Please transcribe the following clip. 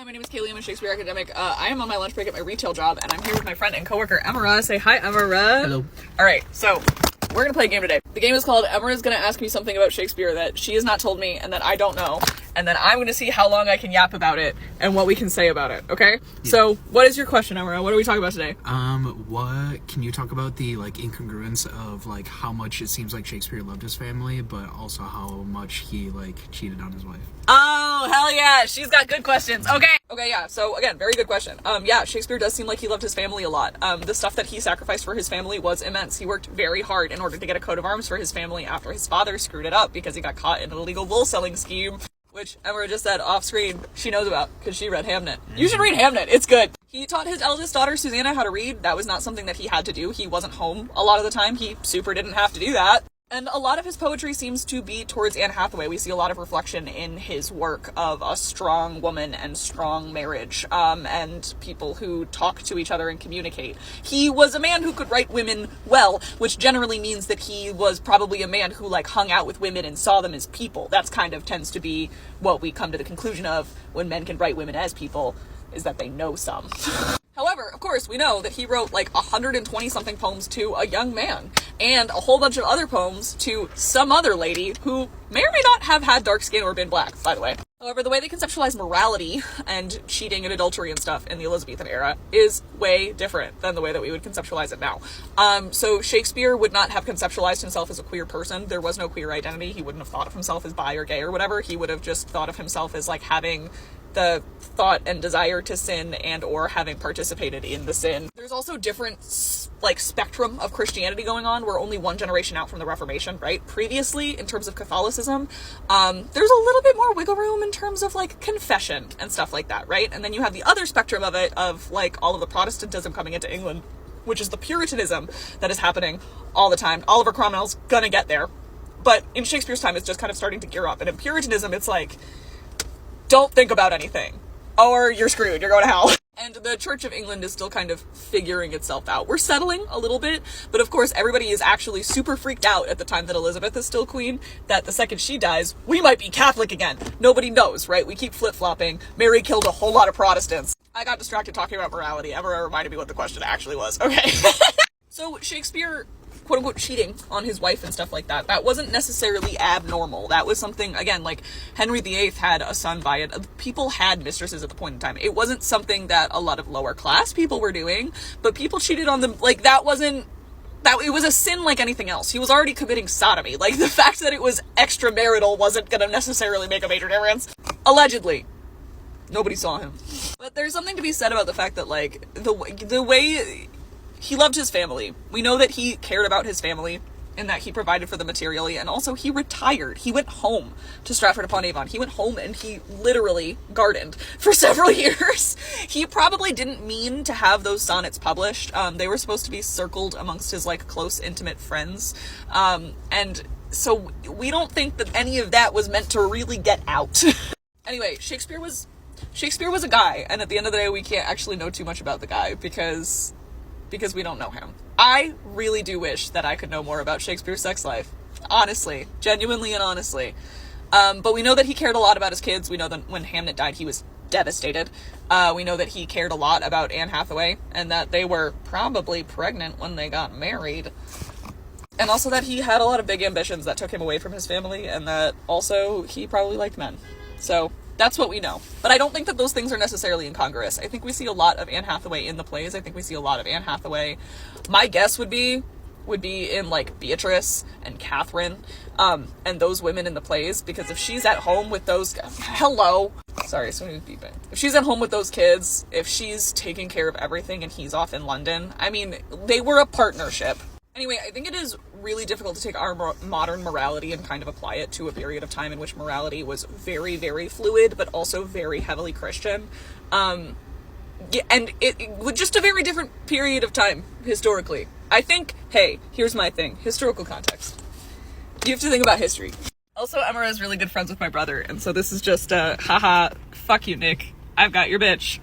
my name is Kaylee. I'm a Shakespeare academic. I am on my lunch break at my retail job, and I'm here with my friend and coworker, Emera. Say hi, Emera. Hello. Alright, so we're gonna play a game today. The game is called Emera's gonna ask me something about Shakespeare that she has not told me and that I don't know, and then I'm gonna see how long I can yap about it and what we can say about it, okay? Yeah. So, what is your question, Emera? What are we talking about today? What can you talk about the, incongruence of, how much it seems like Shakespeare loved his family, but also how much he, cheated on his wife? Oh, hell yeah! She's got good questions. Okay, yeah, so, again, very good question. Yeah, Shakespeare does seem like he loved his family a lot. The stuff that he sacrificed for his family was immense. He worked very hard in order to get a coat of arms for his family after his father screwed it up because he got caught in an illegal wool selling scheme, which Emera just said off screen she knows about because she read Hamnet. You should read Hamnet, it's good. He taught his eldest daughter, Susanna, how to read. That was not something that he had to do. He wasn't home a lot of the time. He super didn't have to do that. And a lot of his poetry seems to be towards Anne Hathaway. We see a lot of reflection in his work of a strong woman and strong marriage, and people who talk to each other and communicate. He was a man who could write women well, which generally means that he was probably a man who, hung out with women and saw them as people. That's kind of tends to be what we come to the conclusion of when men can write women as people, is that they know some. However, of course, we know that he wrote 120-something poems to a young man, and a whole bunch of other poems to some other lady who may or may not have had dark skin or been black, by the way. However, the way they conceptualize morality and cheating and adultery and stuff in the Elizabethan era is way different than the way that we would conceptualize it now. So Shakespeare would not have conceptualized himself as a queer person. There was no queer identity. He wouldn't have thought of himself as bi or gay or whatever. He would have just thought of himself as having the thought and desire to sin and or having participated in the sin. There's also different spectrum of Christianity going on. We're only one generation out from the Reformation, right? Previously, in terms of Catholicism, there's a little bit more wiggle room in terms of confession and stuff like that, right? And then you have the other spectrum of it, of all of the Protestantism coming into England, which is the Puritanism that is happening all the time. Oliver Cromwell's gonna get there. But in Shakespeare's time, it's just kind of starting to gear up. And in Puritanism, it's don't think about anything, or you're screwed, you're going to hell. And the Church of England is still kind of figuring itself out. We're settling a little bit, but of course everybody is actually super freaked out at the time that Elizabeth is still queen, that the second she dies, we might be Catholic again. Nobody knows, right? We keep flip-flopping. Mary killed a whole lot of Protestants. I got distracted talking about morality. Emera reminded me what the question actually was. Okay. So Shakespeare, quote-unquote, cheating on his wife and stuff like that, that wasn't necessarily abnormal. That was something, again, Henry VIII had a son by it. People had mistresses at the point in time. It wasn't something that a lot of lower class people were doing, but people cheated on them. That wasn't, it was a sin like anything else. He was already committing sodomy. The fact that it was extramarital wasn't gonna necessarily make a major difference. Allegedly. Nobody saw him. But there's something to be said about the fact that, the way he loved his family. We know that he cared about his family and that he provided for them materially, and also he retired. He went home to Stratford-upon-Avon. He went home and he literally gardened for several years. He probably didn't mean to have those sonnets published. They were supposed to be circled amongst his close, intimate friends. And so we don't think that any of that was meant to really get out. Anyway, Shakespeare was a guy, and at the end of the day, we can't actually know too much about the guy because we don't know him. I really do wish that I could know more about Shakespeare's sex life. Honestly. Genuinely and honestly. But we know that he cared a lot about his kids. We know that when Hamnet died, he was devastated. We know that he cared a lot about Anne Hathaway, and that they were probably pregnant when they got married. And also that he had a lot of big ambitions that took him away from his family, and that also he probably liked men. So that's what we know. But I don't think that those things are necessarily incongruous. I think we see a lot of Anne Hathaway in the plays. I think we see a lot of Anne Hathaway. My guess would be in Beatrice and Catherine, and those women in the plays, because if she's at home with those, sorry, somebody's beeping. If she's at home with those kids, if she's taking care of everything and he's off in London, they were a partnership. Anyway, I think it is really difficult to take our modern morality and kind of apply it to a period of time in which morality was very, very fluid, but also very heavily Christian. And it was just a very different period of time, historically. I think, hey, here's my thing. Historical context. You have to think about history. Also, Emera is really good friends with my brother, and so this is just haha, fuck you, Nick. I've got your bitch.